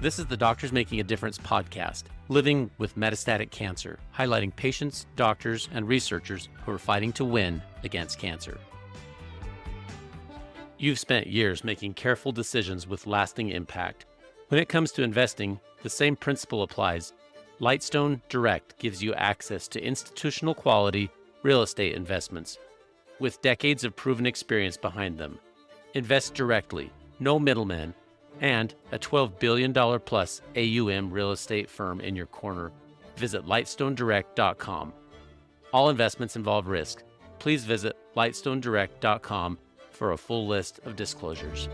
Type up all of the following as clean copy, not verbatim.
This is the Doctors Making a Difference podcast, living with metastatic cancer, highlighting patients, doctors, and researchers who are fighting to win against cancer. You've spent years making careful decisions with lasting impact. When it comes to investing, the same principle applies. Lightstone Direct gives you access to institutional quality real estate investments with decades of proven experience behind them. Invest directly, no middlemen, and a $12 billion plus AUM real estate firm in your corner. Visit lightstonedirect.com. All investments involve risk. Please visit lightstonedirect.com for a full list of disclosures.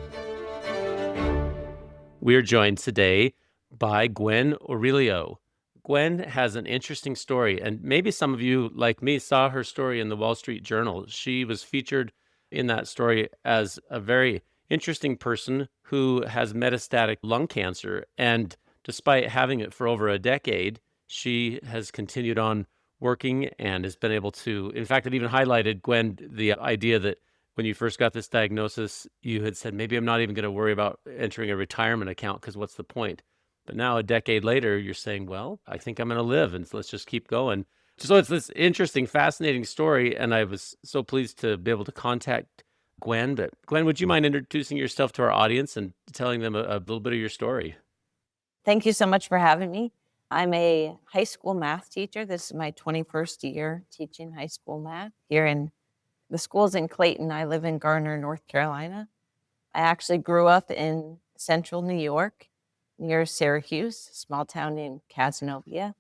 We are joined today by Gwen Orilio. Gwen has an interesting story, and maybe some of you, like me, saw her story in the Wall Street Journal. She was featured in that story as a very interesting person who has metastatic lung cancer. And despite having it for over a decade, she has continued on working and has been able to, in fact, it even highlighted, Gwen, the idea that when you first got this diagnosis, you had said, maybe I'm not even going to worry about entering a retirement account because what's the point? But now a decade later, you're saying, well, I think I'm going to live and let's just keep going. So it's this interesting, fascinating story. And I was so pleased to be able to contact Gwen. But Gwen, would you mind introducing yourself to our audience and telling them a little bit of your story? Thank you so much for having me. I'm a high school math teacher. This is my 21st year teaching high school math here in the school's in Clayton. I live in Garner, North Carolina. I actually grew up in central New York near Syracuse, a small town named Cazenovia.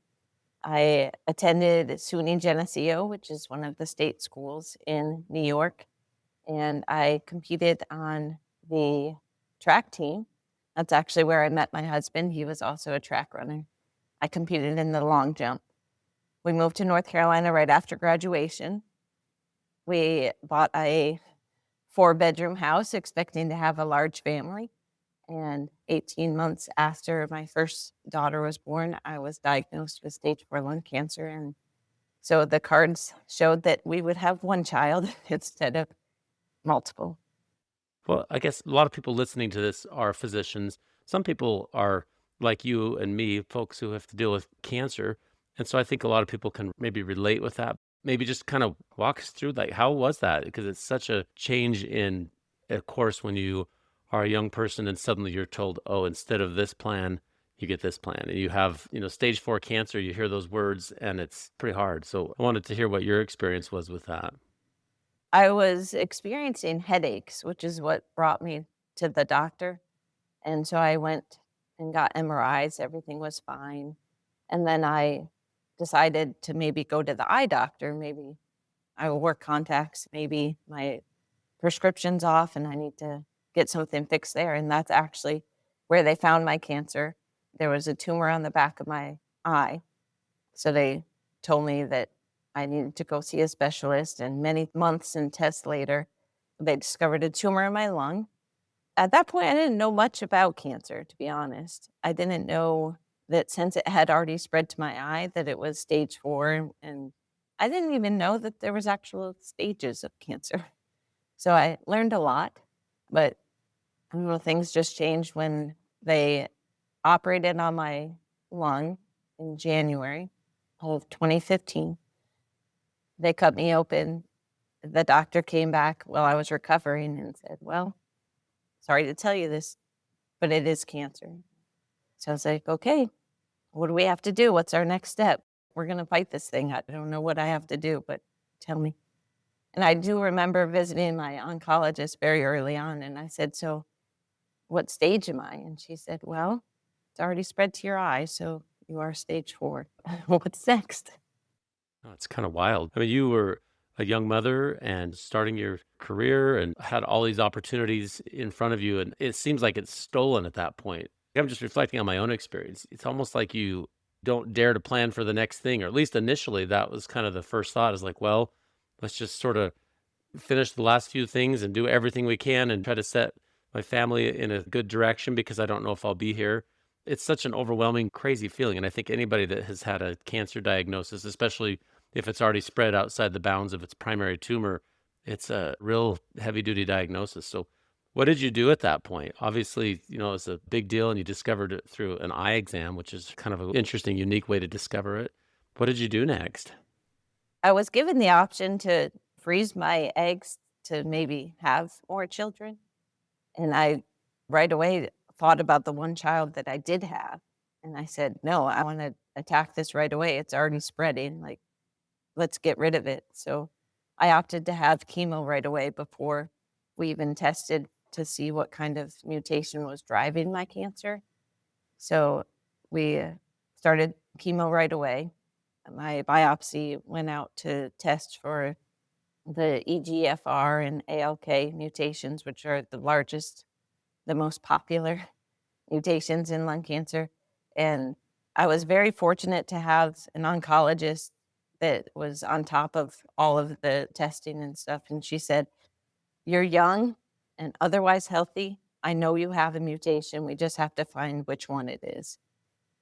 I attended SUNY Geneseo, which is one of the state schools in New York. And I competed on the track team. That's actually where I met my husband. He was also a track runner. I competed in the long jump. We moved to North Carolina right after graduation. We bought a 4-bedroom house expecting to have a large family. And 18 months after my first daughter was born, I was diagnosed with stage 4 lung cancer. And so the cards showed that we would have one child instead of multiple. Well, I guess a lot of people listening to this are physicians. Some people are like you and me, folks who have to deal with cancer. And so I think a lot of people can maybe relate with that. Maybe just kind of walk us through, like, how was that? Because it's such a change in a course when you are a young person and suddenly you're told, oh, instead of this plan, you get this plan. And you have, stage 4 cancer, you hear those words and it's pretty hard. So I wanted to hear what your experience was with that. I was experiencing headaches, which is what brought me to the doctor. And so I went and got MRIs. Everything was fine. And then I decided to maybe go to the eye doctor. Maybe I will wear contacts. Maybe my prescription's off and I need to get something fixed there. And that's actually where they found my cancer. There was a tumor on the back of my eye. So they told me that I needed to go see a specialist. And many months and tests later, they discovered a tumor in my lung. At that point, I didn't know much about cancer, to be honest. I didn't know that since it had already spread to my eye, that it was stage 4. And I didn't even know that there was actual stages of cancer. So I learned a lot, but things just changed when they operated on my lung in January of 2015. They cut me open. The doctor came back while I was recovering and said, well, sorry to tell you this, but it is cancer. So I was like, okay, what do we have to do? What's our next step? We're going to fight this thing. I don't know what I have to do, but tell me. And I do remember visiting my oncologist very early on. And I said, so what stage am I? And she said, well, it's already spread to your eye. So you are stage 4. What's next? Oh, it's kind of wild. I mean, you were a young mother and starting your career and had all these opportunities in front of you. And it seems like it's stolen at that point. I'm just reflecting on my own experience. It's almost like you don't dare to plan for the next thing, or at least initially that was kind of the first thought, is like, well, let's just sort of finish the last few things and do everything we can and try to set my family in a good direction because I don't know if I'll be here. It's such an overwhelming, crazy feeling. And I think anybody that has had a cancer diagnosis, especially if it's already spread outside the bounds of its primary tumor, it's a real heavy duty diagnosis. So What did you do at that point? Obviously, it's a big deal and you discovered it through an eye exam, which is kind of an interesting, unique way to discover it. What did you do next? I was given the option to freeze my eggs to maybe have more children, and I right away thought about the one child that I did have, and I said, "No, I wanna attack this right away. It's already spreading, like, let's get rid of it." So, I opted to have chemo right away before we even tested to see what kind of mutation was driving my cancer. So, we started chemo right away. My biopsy went out to test for the EGFR and ALK mutations, which are the largest, the most popular mutations in lung cancer. And I was very fortunate to have an oncologist that was on top of all of the testing and stuff. And she said, "You're young and otherwise healthy. I know you have a mutation. We just have to find which one it is."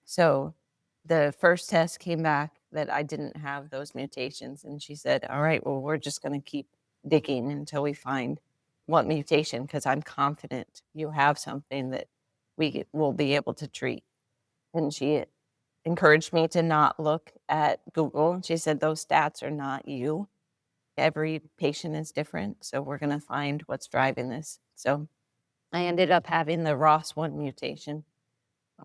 So the first test came back that I didn't have those mutations, and she said, "All right, well, we're just gonna keep digging until we find what mutation, because 'cause I'm confident you have something that we will be able to treat." And she encouraged me to not look at Google. She said, "Those stats are not you. Every patient is different, so we're gonna find what's driving this." So I ended up having the ROS1 mutation.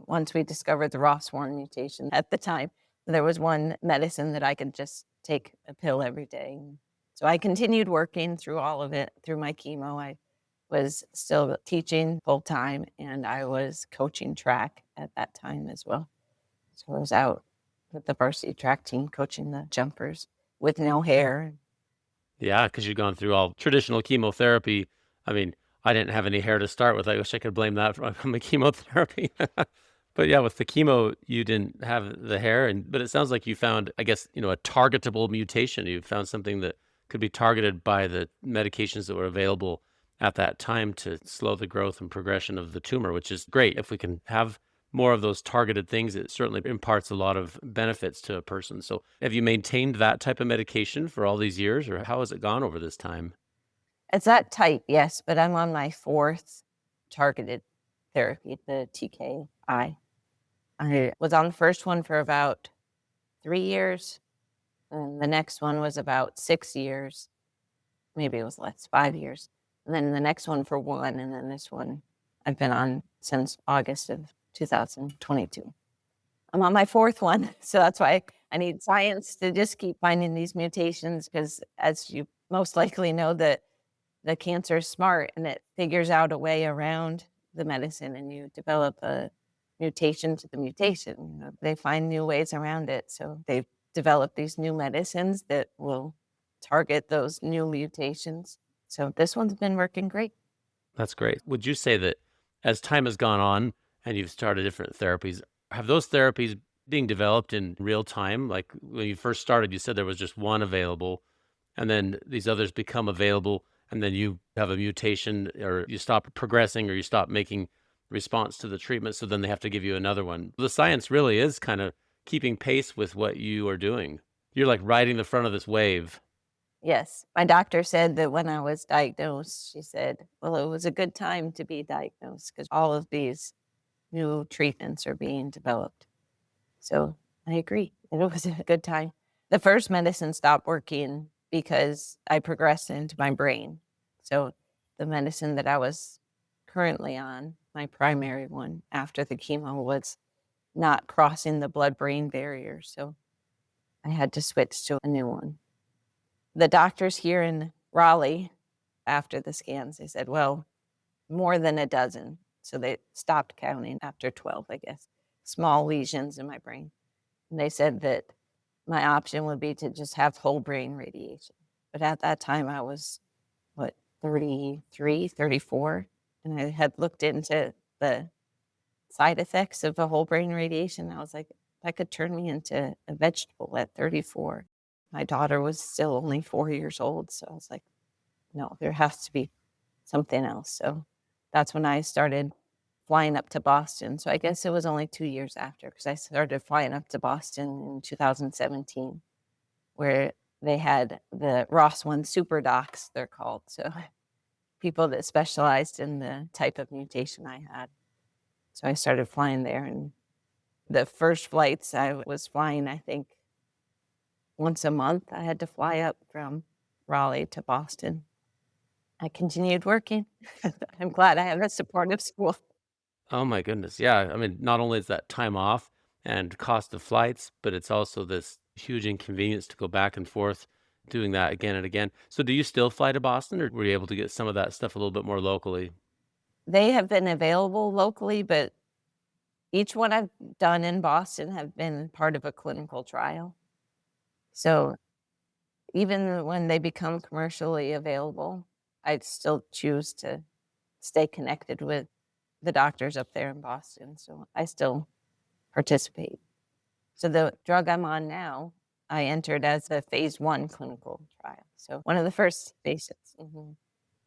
Once we discovered the ROS1 mutation at the time, there was one medicine that I could just take a pill every day. So I continued working through all of it, through my chemo. I was still teaching full time and I was coaching track at that time as well. So I was out with the varsity track team coaching the jumpers with no hair. Yeah, because 'cause you've gone through all traditional chemotherapy. I mean, I didn't have any hair to start with. I wish I could blame that from the chemotherapy. But yeah, with the chemo, you didn't have the hair, but it sounds like you found, I guess, a targetable mutation. You found something that could be targeted by the medications that were available at that time to slow the growth and progression of the tumor, which is great. If we can have more of those targeted things, it certainly imparts a lot of benefits to a person. So, have you maintained that type of medication for all these years, or how has it gone over this time? It's that type, yes, but I'm on my fourth targeted therapy, the TKI. I was on the first one for about 3 years, and the next one was about 6 years. Maybe it was less, 5 years. And then the next one for one, and then this one I've been on since August of 2022. I'm on my fourth one, so that's why I need science to just keep finding these mutations because, as you most likely know, the cancer is smart and it figures out a way around the medicine, and you develop a mutation to the mutation. They find new ways around it. So they've developed these new medicines that will target those new mutations. So this one's been working great. That's great. Would you say that as time has gone on and you've started different therapies, have those therapies being developed in real time? Like when you first started, you said there was just one available, and then these others become available, and then you have a mutation, or you stop progressing, or you stop making response to the treatment. So then they have to give you another one. The science really is kind of keeping pace with what you are doing. You're like riding the front of this wave. Yes. My doctor said that when I was diagnosed, she said, well, it was a good time to be diagnosed because all of these new treatments are being developed. So I agree. It was a good time. The first medicine stopped working because I progressed into my brain. So the medicine that I was currently on, my primary one after the chemo, was not crossing the blood brain barrier. So I had to switch to a new one. The doctors here in Raleigh, after the scans, they said, well, more than a dozen. So they stopped counting after 12, I guess, small lesions in my brain. And they said that my option would be to just have whole brain radiation. But at that time, I was, what, 33, 34, and I had looked into the side effects of a whole brain radiation. I was like, that could turn me into a vegetable at 34. My daughter was still only 4 years old. So I was like, no, there has to be something else. So that's when I started flying up to Boston. So I guess it was only 2 years after because I started flying up to Boston in 2017, where they had the Ross One super docs, they're called. So people that specialized in the type of mutation I had. So I started flying there, and the first flights I was flying, I think once a month, I had to fly up from Raleigh to Boston. I continued working. I'm glad I have a supportive school. Oh my goodness. Yeah. I mean, not only is that time off and cost of flights, but it's also this huge inconvenience to go back and forth doing that again and again. So do you still fly to Boston, or were you able to get some of that stuff a little bit more locally? They have been available locally, but each one I've done in Boston have been part of a clinical trial. So even when they become commercially available, I'd still choose to stay connected with the doctors up there in Boston. So I still participate. So the drug I'm on now, I entered as a phase 1 clinical trial. So one of the first patients. Mhm.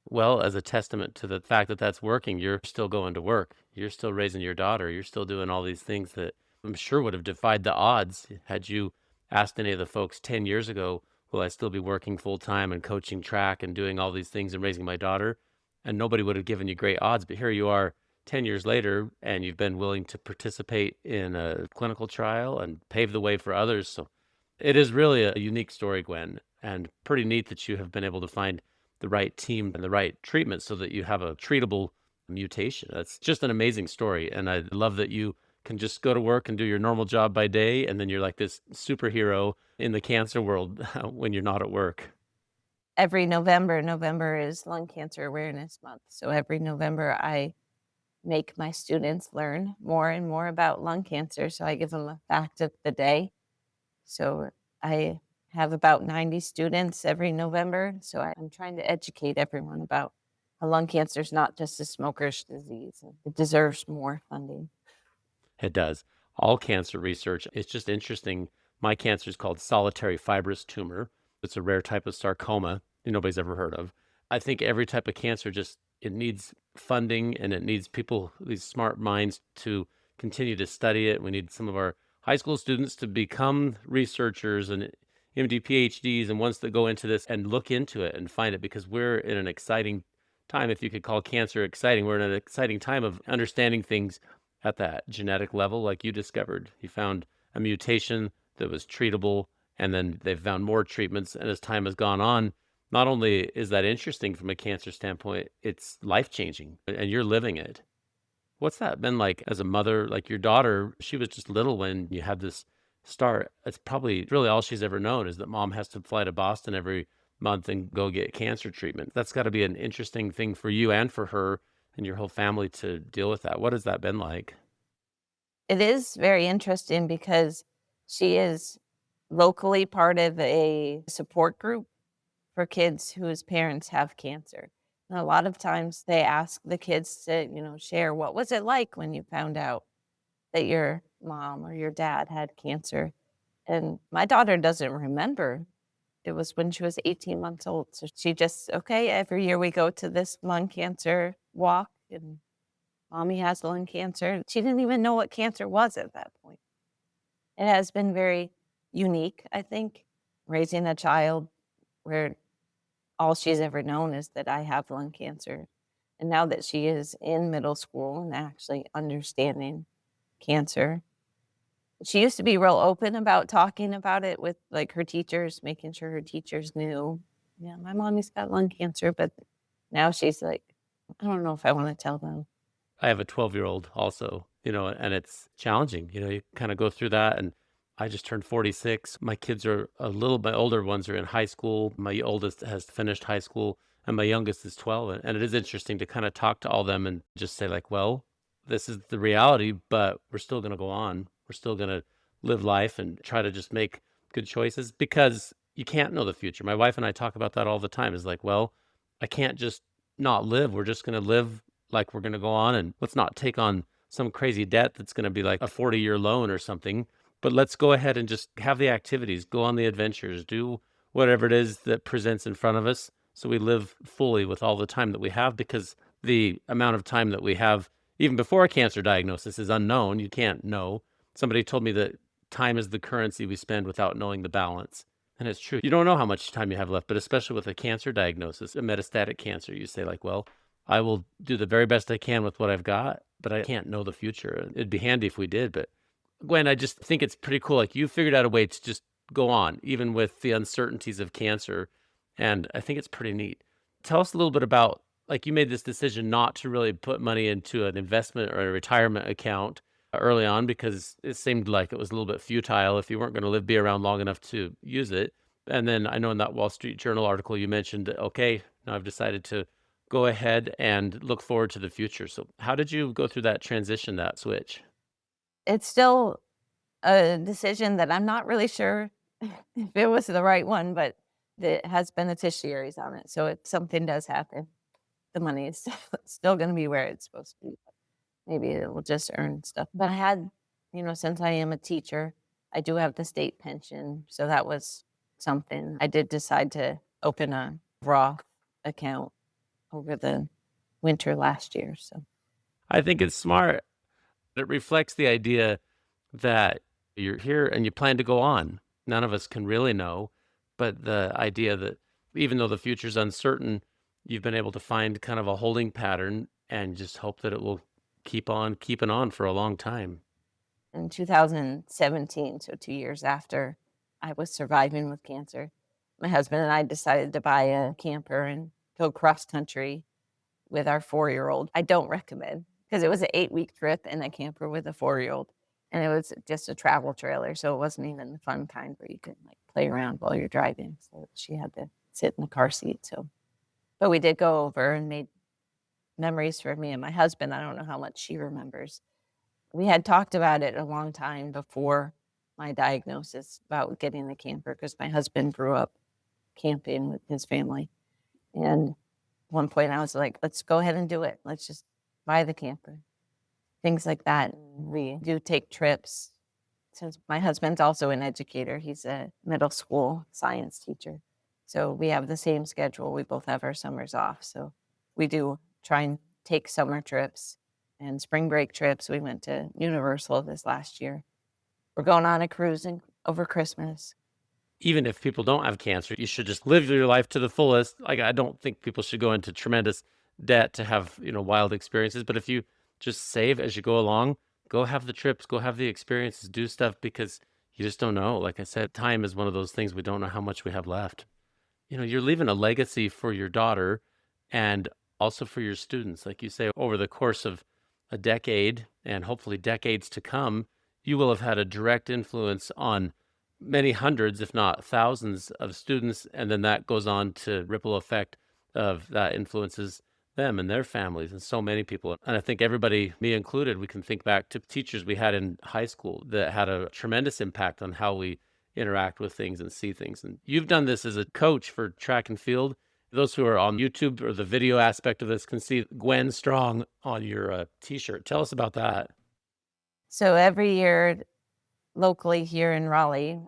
Well, as a testament to the fact that that's working, you're still going to work. You're still raising your daughter. You're still doing all these things that I'm sure would have defied the odds had you asked any of the folks 10 years ago, will I still be working full time and coaching track and doing all these things and raising my daughter? And nobody would have given you great odds. But here you are 10 years later, and you've been willing to participate in a clinical trial and pave the way for others. So it is really a unique story, Gwen, and pretty neat that you have been able to find the right team and the right treatment so that you have a treatable mutation. That's just an amazing story. And I love that you can just go to work and do your normal job by day. And then you're like this superhero in the cancer world when you're not at work. Every November is Lung Cancer Awareness Month. So every November, I make my students learn more and more about lung cancer. So I give them a fact of the day. So I have about 90 students every November. So I'm trying to educate everyone about how lung cancer is not just a smoker's disease. And it deserves more funding. It does. All cancer research, it's just interesting. My cancer is called solitary fibrous tumor. It's a rare type of sarcoma that nobody's ever heard of. I think every type of cancer just it needs funding and it needs people, these smart minds to continue to study it. We need some of our high school students to become researchers and MD PhDs and ones that go into this and look into it and find it because we're in an exciting time. If you could call cancer exciting, we're in an exciting time of understanding things at that genetic level, like you discovered. You found a mutation that was treatable, and then they've found more treatments. And as time has gone on, not only is that interesting from a cancer standpoint, it's life changing, and you're living it. What's that been like as a mother? Like your daughter, she was just little when you had this start. It's probably really all she's ever known is that mom has to fly to Boston every month and go get cancer treatment. That's got to be an interesting thing for you and for her and your whole family to deal with that. What has that been like? It is very interesting because she is locally part of a support group for kids whose parents have cancer. And a lot of times they ask the kids to, share what was it like when you found out that your mom or your dad had cancer. And my daughter doesn't remember. It was when she was 18 months old. So she just, okay, every year we go to this lung cancer walk and mommy has lung cancer. She didn't even know what cancer was at that point. It has been very unique, I think, raising a child where all she's ever known is that I have lung cancer. And now that she is in middle school and actually understanding cancer, she used to be real open about talking about it with like her teachers, making sure her teachers knew, yeah, my mommy's got lung cancer. But now she's like, I don't know if I want to tell them. I have a 12-year-old also, and it's challenging. You kind of go through that. And I just turned 46. My kids are my older ones are in high school. My oldest has finished high school, and my youngest is 12. And it is interesting to kind of talk to all them and just say, like, well, this is the reality, but we're still going to go on. We're still going to live life and try to just make good choices because you can't know the future. My wife and I talk about that all the time is like, well, I can't just not live. We're just going to live like we're going to go on and let's not take on some crazy debt that's going to be like a 40-year loan or something, but let's go ahead and just have the activities, go on the adventures, do whatever it is that presents in front of us so we live fully with all the time that we have because the amount of time that we have even before a cancer diagnosis is unknown. You can't know. Somebody told me that time is the currency we spend without knowing the balance. And it's true. You don't know how much time you have left, but especially with a cancer diagnosis, a metastatic cancer, you say like, well, I will do the very best I can with what I've got, but I can't know the future. It'd be handy if we did. But Gwen, I just think it's pretty cool. Like you figured out a way to just go on, even with the uncertainties of cancer. And I think it's pretty neat. Tell us a little bit about like you made this decision not to really put money into an investment or a retirement account early on because it seemed like it was a little bit futile if you weren't going to live be around long enough to use it. And then I know in that Wall Street Journal article you mentioned, okay, now I've decided to go ahead and look forward to the future. So how did you go through that transition, that switch? It's still a decision that I'm not really sure if it was the right one, but it has beneficiaries on it. So if something does happen, the money is still going to be where it's supposed to be. Maybe it will just earn stuff. But I had, since I am a teacher, I do have the state pension. So that was something. I did decide to open a Roth account over the winter last year. So I think it's smart. It reflects the idea that you're here and you plan to go on. None of us can really know, but the idea that even though the future's uncertain, you've been able to find kind of a holding pattern and just hope that it will keep on keeping on for a long time. in 2017, so 2 years after I was surviving with cancer, my husband and I decided to buy a camper and go cross country with our 4-year-old. I don't recommend because it was an 8-week trip in a camper with a 4-year-old. And it was just a travel trailer. So it wasn't even the fun kind where you could like play around while you're driving. So she had to sit in the car seat. So, but we did go over and made memories for me and my husband. I don't know how much she remembers. We had talked about it a long time before my diagnosis about getting the camper because my husband grew up camping with his family. And at one point I was like, let's go ahead and do it. Let's just buy the camper. Things like that. We do take trips. Since my husband's also an educator, he's a middle school science teacher. So we have the same schedule. We both have our summers off. So we do try and take summer trips and spring break trips. We went to Universal this last year. We're going on a cruise over Christmas. Even if people don't have cancer, you should just live your life to the fullest. Like, I don't think people should go into tremendous debt to have, wild experiences. But if you just save as you go along, go have the trips, go have the experiences, do stuff because you just don't know. Like I said, time is one of those things we don't know how much we have left. You're leaving a legacy for your daughter and also for your students. Like you say, over the course of a decade and hopefully decades to come, you will have had a direct influence on many hundreds, if not thousands of students. And then that goes on to ripple effect of that influences them and their families and so many people. And I think everybody, me included, we can think back to teachers we had in high school that had a tremendous impact on how we interact with things and see things. And you've done this as a coach for track and field. Those who are on YouTube or the video aspect of this can see Gwen Strong on your t-shirt. Tell us about that. So every year, locally here in Raleigh,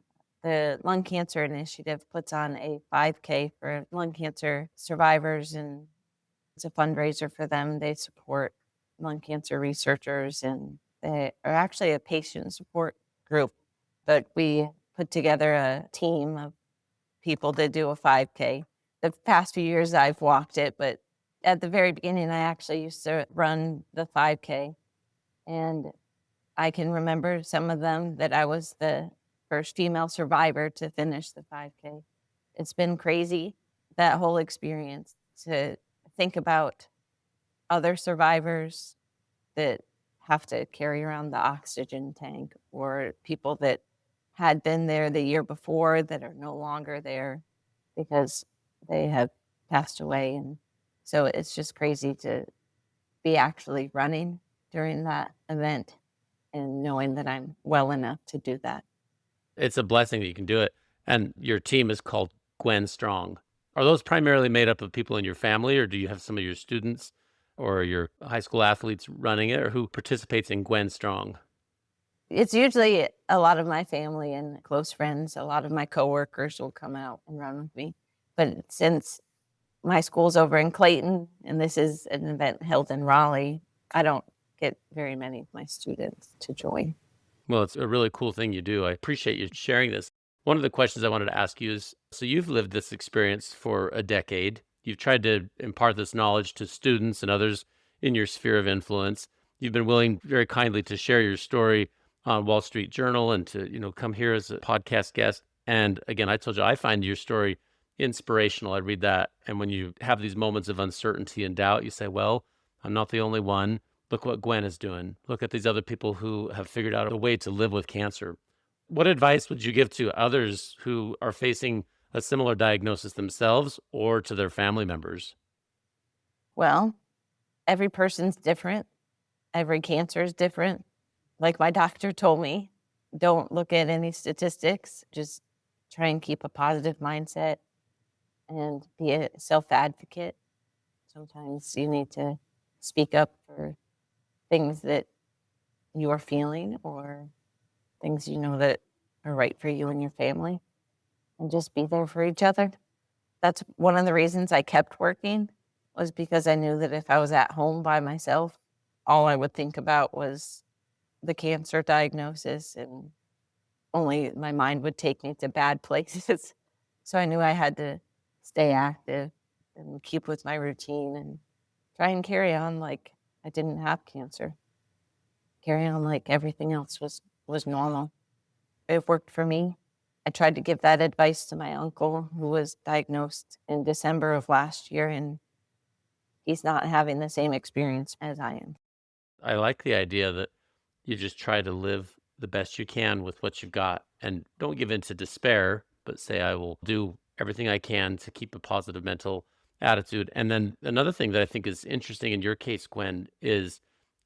the Lung Cancer Initiative puts on a 5K for lung cancer survivors, and it's a fundraiser for them. They support lung cancer researchers, and they are actually a patient support group. But we put together a team of people to do a 5K. The past few years I've walked it, but at the very beginning, I actually used to run the 5K. And I can remember some of them that I was the first female survivor to finish the 5K. It's been crazy, that whole experience, to think about other survivors that have to carry around the oxygen tank, or people that had been there the year before that are no longer there because they have passed away. And so it's just crazy to be actually running during that event and knowing that I'm well enough to do that. It's a blessing that you can do it. And your team is called Gwen Strong. Are those primarily made up of people in your family, or do you have some of your students or your high school athletes running it, or who participates in Gwen Strong? It's usually a lot of my family and close friends. A lot of my coworkers will come out and run with me. But since my school's over in Clayton and this is an event held in Raleigh, I don't get very many of my students to join. Well, it's a really cool thing you do. I appreciate you sharing this. One of the questions I wanted to ask you is, so you've lived this experience for a decade. You've tried to impart this knowledge to students and others in your sphere of influence. You've been willing very kindly to share your story on Wall Street Journal and to, come here as a podcast guest. And again, I told you I find your story inspirational. I read that. And when you have these moments of uncertainty and doubt, you say, well, I'm not the only one. Look what Gwen is doing. Look at these other people who have figured out a way to live with cancer. What advice would you give to others who are facing a similar diagnosis themselves or to their family members? Well, every person's different. Every cancer is different. Like my doctor told me, don't look at any statistics. Just try and keep a positive mindset and be a self advocate. Sometimes you need to speak up for things that you are feeling or things you know that are right for you and your family, and just be there for each other. That's one of the reasons I kept working, was because I knew that if I was at home by myself, all I would think about was the cancer diagnosis, and only my mind would take me to bad places. So I knew I had to stay active and keep with my routine and try and carry on like I didn't have cancer. Carry on like everything else was normal. It worked for me. I tried to give that advice to my uncle who was diagnosed in December of last year, and he's not having the same experience as I am. I like the idea that you just try to live the best you can with what you've got and don't give in to despair, but say, I will do everything I can to keep a positive mental attitude. And then another thing that I think is interesting in your case, Gwen, is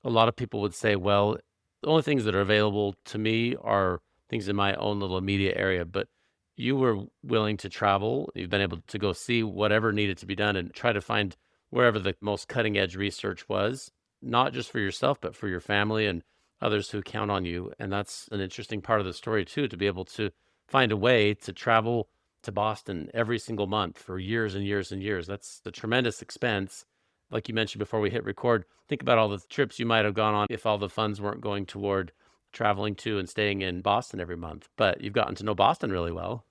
a lot of people would say, well, the only things that are available to me are things in my own little immediate area. But you were willing to travel. You've been able to go see whatever needed to be done and try to find wherever the most cutting edge research was, not just for yourself, but for your family and others who count on you. And that's an interesting part of the story, too, to be able to find a way to travel to Boston every single month for years and years and years. That's a tremendous expense. Like you mentioned before we hit record, think about all the trips you might have gone on if all the funds weren't going toward traveling to and staying in Boston every month. But you've gotten to know Boston really well.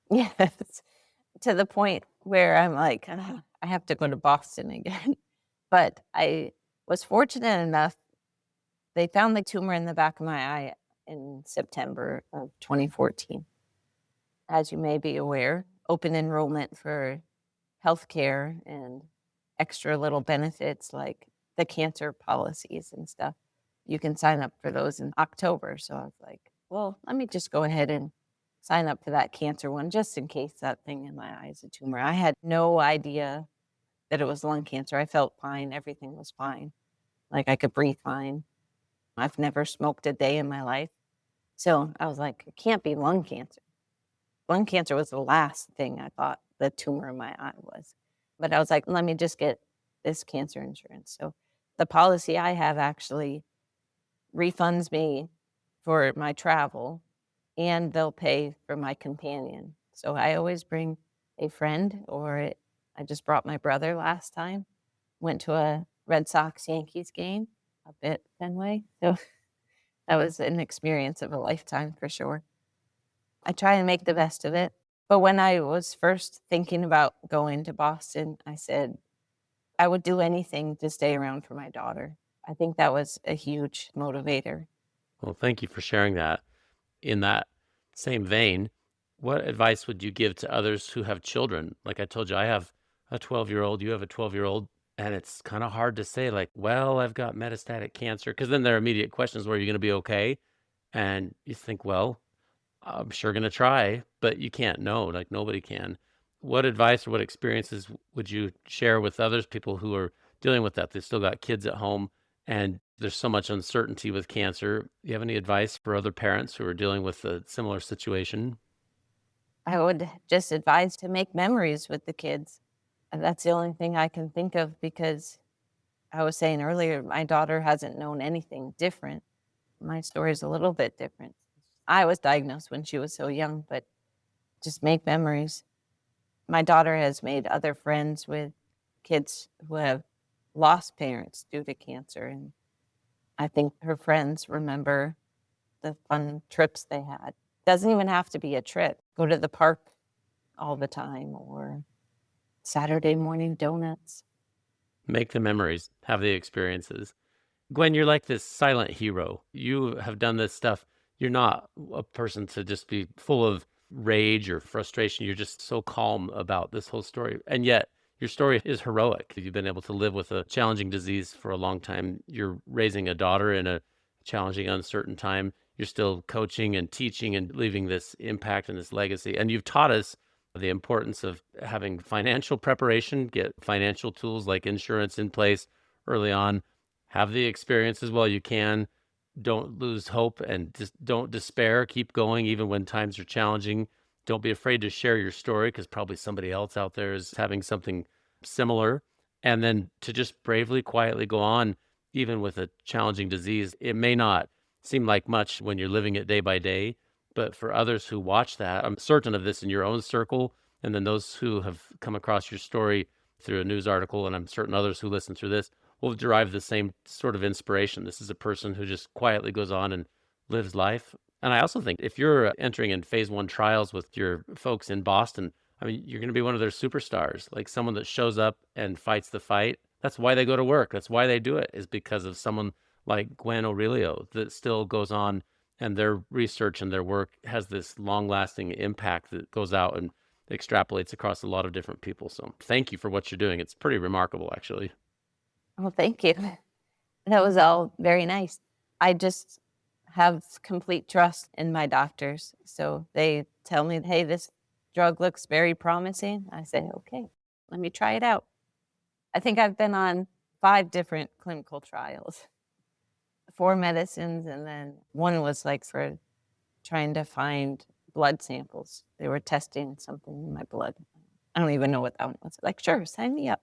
Yes, to the point where I'm like, "Ugh, I have to go to Boston again." But I was fortunate enough, they found the tumor in the back of my eye in September of 2014. As you may be aware, open enrollment for healthcare and extra little benefits like the cancer policies and stuff. You can sign up for those in October. So I was like, well, let me just go ahead and sign up for that cancer one just in case that thing in my eye is a tumor. I had no idea that it was lung cancer. I felt fine. Everything was fine. Like I could breathe fine. I've never smoked a day in my life. So I was like, it can't be lung cancer. Lung cancer was the last thing I thought the tumor in my eye was. But I was like, let me just get this cancer insurance. So the policy I have actually refunds me for my travel and they'll pay for my companion. So I always bring a friend I just brought my brother last time. Went to a Red Sox Yankees game up at Fenway. So that was an experience of a lifetime for sure. I try and make the best of it. But when I was first thinking about going to Boston, I said I would do anything to stay around for my daughter. I think that was a huge motivator. Well, thank you for sharing that. In that same vein, what advice would you give to others who have children? Like I told you, I have a 12-year-old, you have a 12-year-old, and it's kind of hard to say, like, well, I've got metastatic cancer, because then their immediate questions were, are you going to be okay? And you think, well, I'm sure going to try, but you can't know, like nobody can. What advice or what experiences would you share with others, people who are dealing with that? They've still got kids at home and there's so much uncertainty with cancer. Do you have any advice for other parents who are dealing with a similar situation? I would just advise to make memories with the kids. And that's the only thing I can think of because I was saying earlier, my daughter hasn't known anything different. My story is a little bit different. I was diagnosed when she was so young, but just make memories. My daughter has made other friends with kids who have lost parents due to cancer, and I think her friends remember the fun trips they had. Doesn't even have to be a trip. Go to the park all the time or Saturday morning donuts. Make the memories, have the experiences. Gwen, you're like this silent hero. You have done this stuff. You're not a person to just be full of rage or frustration. You're just so calm about this whole story. And yet, your story is heroic. You've been able to live with a challenging disease for a long time. You're raising a daughter in a challenging, uncertain time. You're still coaching and teaching and leaving this impact and this legacy. And you've taught us the importance of having financial preparation, get financial tools like insurance in place early on, have the experiences while you can. Don't lose hope and just don't despair. Keep going even when times are challenging. Don't be afraid to share your story because probably somebody else out there is having something similar. And then to just bravely, quietly go on, even with a challenging disease. It may not seem like much when you're living it day by day, but for others who watch that, I'm certain of this in your own circle, and then those who have come across your story through a news article, and I'm certain others who listen through this will derive the same sort of inspiration. This is a person who just quietly goes on and lives life. And I also think if you're entering in phase one trials with your folks in Boston, I mean, you're going to be one of their superstars, like someone that shows up and fights the fight. That's why they go to work. That's why they do it, is because of someone like Gwen Orilio that still goes on and their research and their work has this long lasting impact that goes out and extrapolates across a lot of different people. So thank you for what you're doing. It's pretty remarkable, actually. Well, thank you. That was all very nice. I just have complete trust in my doctors. So they tell me, hey, this drug looks very promising. I say, okay, let me try it out. I think I've been on 5 different clinical trials, 4 medicines, and then one was like for trying to find blood samples. They were testing something in my blood. I don't even know what that one was. Like, sure, sign me up.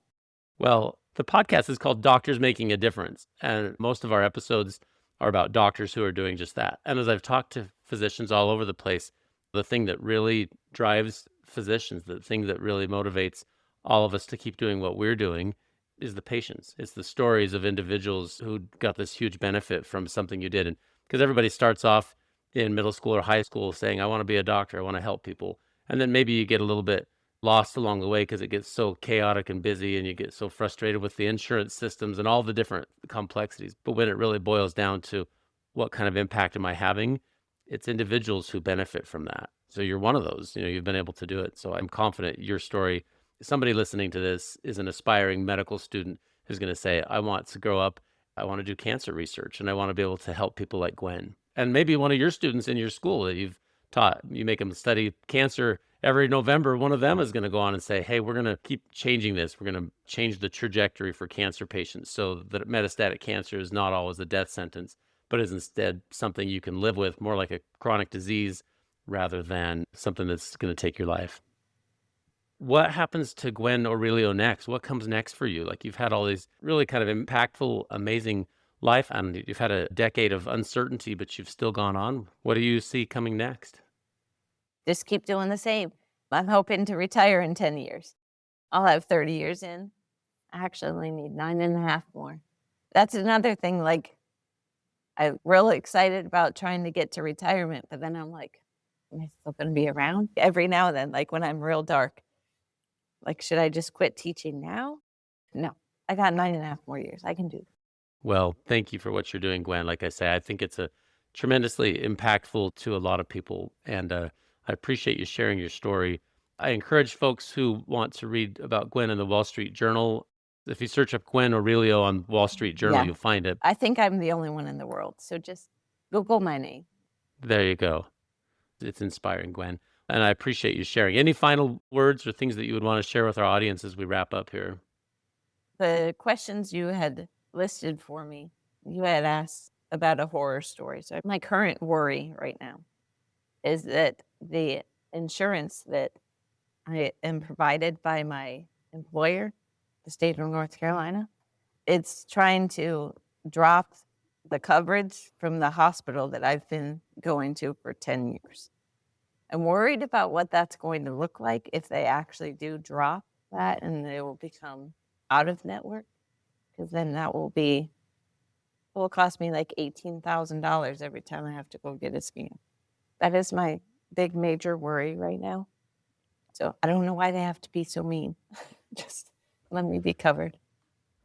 Well, the podcast is called Doctors Making a Difference. And most of our episodes are about doctors who are doing just that. And as I've talked to physicians all over the place, the thing that really drives physicians, the thing that really motivates all of us to keep doing what we're doing is the patients. It's the stories of individuals who got this huge benefit from something you did. And because everybody starts off in middle school or high school saying, I want to be a doctor, I want to help people. And then maybe you get a little bit lost along the way because it gets so chaotic and busy and you get so frustrated with the insurance systems and all the different complexities. But when it really boils down to what kind of impact am I having, it's individuals who benefit from that. So you're one of those, you've been able to do it. So I'm confident your story, somebody listening to this is an aspiring medical student who's going to say, I want to grow up, I want to do cancer research, and I want to be able to help people like Gwen. And maybe one of your students in your school that you've taught, you make them study cancer every November, one of them is going to go on and say, hey, we're going to keep changing this. We're going to change the trajectory for cancer patients so that metastatic cancer is not always a death sentence, but is instead something you can live with, more like a chronic disease rather than something that's going to take your life. What happens to Gwen Orilio next? What comes next for you? Like, you've had all these really kind of impactful, amazing life, and you've had a decade of uncertainty, but you've still gone on. What do you see coming next? Just keep doing the same. I'm hoping to retire in 10 years. I'll have 30 years in. I actually only need 9.5 more. That's another thing, like, I'm really excited about trying to get to retirement, but then I'm like, am I still gonna be around? Every now and then, like, when I'm real dark, like, should I just quit teaching now? No, I got 9.5 more years. I can do that. Well, thank you for what you're doing, Gwen. Like I say, I think it's a tremendously impactful to a lot of people, and I appreciate you sharing your story. I encourage folks who want to read about Gwen in the Wall Street Journal. If you search up Gwen Orilio on Wall Street Journal, Yeah, you'll find it. I think I'm the only one in the world, so just Google my name. There you go. It's inspiring, Gwen. And I appreciate you sharing. Any final words or things that you would want to share with our audience as we wrap up here? The questions you had listed for me, you had asked about a horror story. So my current worry right now is that the insurance that I am provided by my employer, the state of North Carolina, it's trying to drop the coverage from the hospital that I've been going to for 10 years. I'm worried about what that's going to look like if they actually do drop that and they will become out of network, because then that will cost me like $18,000 every time I have to go get a scan. That is my big major worry right now. So I don't know why they have to be so mean. Just let me be covered.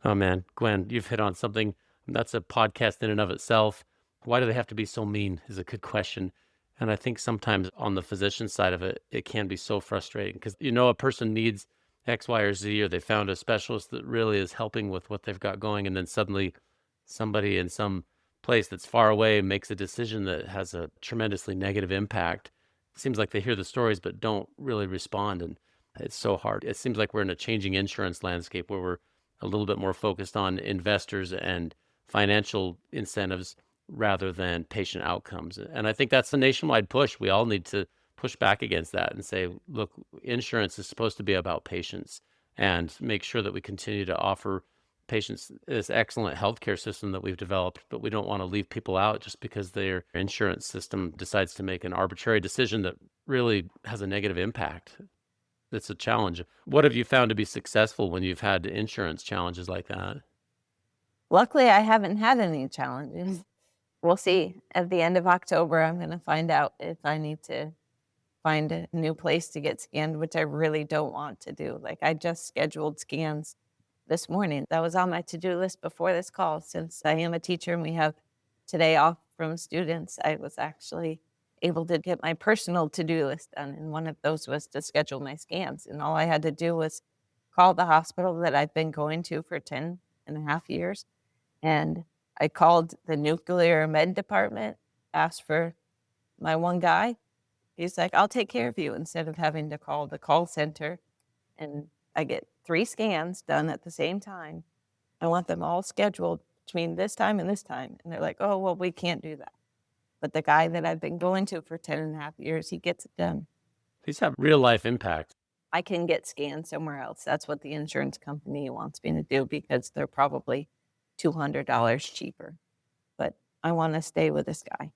Oh man, Gwen, you've hit on something that's a podcast in and of itself. Why do they have to be so mean is a good question. And I think sometimes on the physician side of it, it can be so frustrating because a person needs X, Y, or Z, or they found a specialist that really is helping with what they've got going. And then suddenly somebody in some place that's far away makes a decision that has a tremendously negative impact. It seems like they hear the stories but don't really respond. And it's so hard. It seems like we're in a changing insurance landscape where we're a little bit more focused on investors and financial incentives rather than patient outcomes. And I think that's a nationwide push. We all need to push back against that and say, look, insurance is supposed to be about patients and make sure that we continue to offer patients this excellent healthcare system that we've developed, but we don't want to leave people out just because their insurance system decides to make an arbitrary decision that really has a negative impact. It's a challenge. What have you found to be successful when you've had insurance challenges like that? Luckily, I haven't had any challenges. We'll see. At the end of October, I'm going to find out if I need to find a new place to get scanned, which I really don't want to do. Like, I just scheduled scans this morning. That was on my to-do list before this call. Since I am a teacher and we have today off from students, I was actually able to get my personal to-do list done. And one of those was to schedule my scans. And all I had to do was call the hospital that I've been going to for 10 and a half years. And I called the nuclear med department, asked for my one guy. He's like, I'll take care of you, instead of having to call the call center. And I get 3 scans done at the same time. I want them all scheduled between this time and this time. And they're like, oh, well, we can't do that. But the guy that I've been going to for 10 and a half years, he gets it done. These have real life impact. I can get scanned somewhere else. That's what the insurance company wants me to do because they're probably $200 cheaper. But I want to stay with this guy.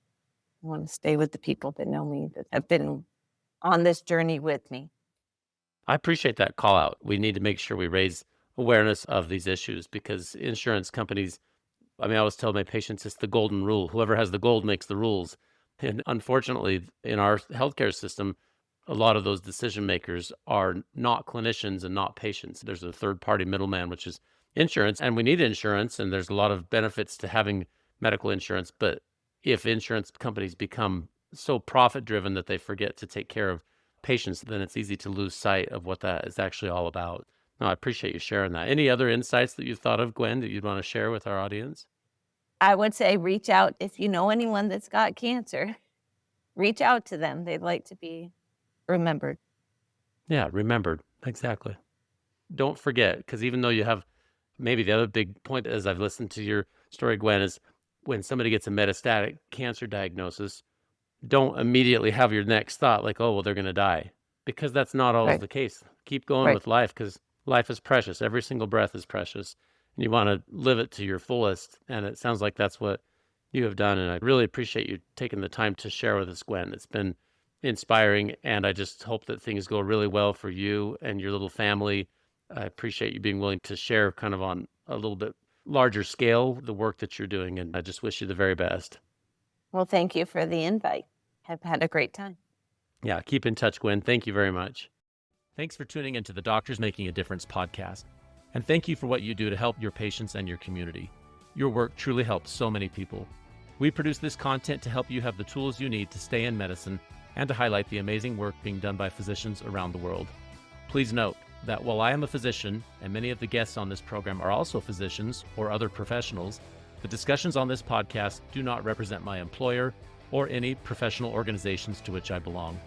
I want to stay with the people that know me, that have been on this journey with me. I appreciate that call out. We need to make sure we raise awareness of these issues because insurance companies, I always tell my patients it's the golden rule. Whoever has the gold makes the rules. And unfortunately, in our healthcare system, a lot of those decision makers are not clinicians and not patients. There's a third party middleman, which is insurance, and we need insurance. And there's a lot of benefits to having medical insurance. But if insurance companies become so profit driven that they forget to take care of patients, then it's easy to lose sight of what that is actually all about. No, I appreciate you sharing that. Any other insights that you thought of, Gwen, that you'd want to share with our audience? I would say reach out if you know anyone that's got cancer. Reach out to them. They'd like to be remembered. Yeah, remembered. Exactly. Don't forget, because even though you have maybe the other big point as I've listened to your story, Gwen, is when somebody gets a metastatic cancer diagnosis, don't immediately have your next thought like, oh, well, they're going to die, because that's not always Right. the case. Keep going Right. with life because life is precious. Every single breath is precious. And you want to live it to your fullest. And it sounds like that's what you have done. And I really appreciate you taking the time to share with us, Gwen. It's been inspiring. And I just hope that things go really well for you and your little family. I appreciate you being willing to share kind of on a little bit larger scale the work that you're doing. And I just wish you the very best. Well, thank you for the invite. Have had a great time. Yeah, keep in touch, Gwen. Thank you very much. Thanks for tuning into the Doctors Making a Difference podcast. And thank you for what you do to help your patients and your community. Your work truly helps so many people. We produce this content to help you have the tools you need to stay in medicine and to highlight the amazing work being done by physicians around the world. Please note that while I am a physician, and many of the guests on this program are also physicians or other professionals, the discussions on this podcast do not represent my employer or any professional organizations to which I belong.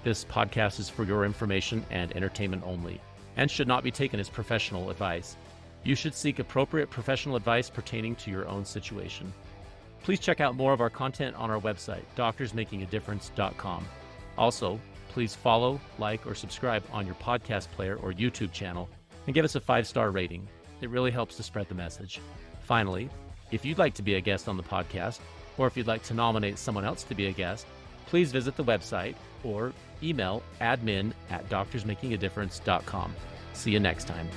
This podcast is for your information and entertainment only, and should not be taken as professional advice. You should seek appropriate professional advice pertaining to your own situation. Please check out more of our content on our website, doctorsmakingadifference.com. Also, please follow, like, or subscribe on your podcast player or YouTube channel, and give us a 5-star rating. It really helps to spread the message. Finally, if you'd like to be a guest on the podcast, or if you'd like to nominate someone else to be a guest, please visit the website or email admin@doctorsmakingadifference.com. See you next time.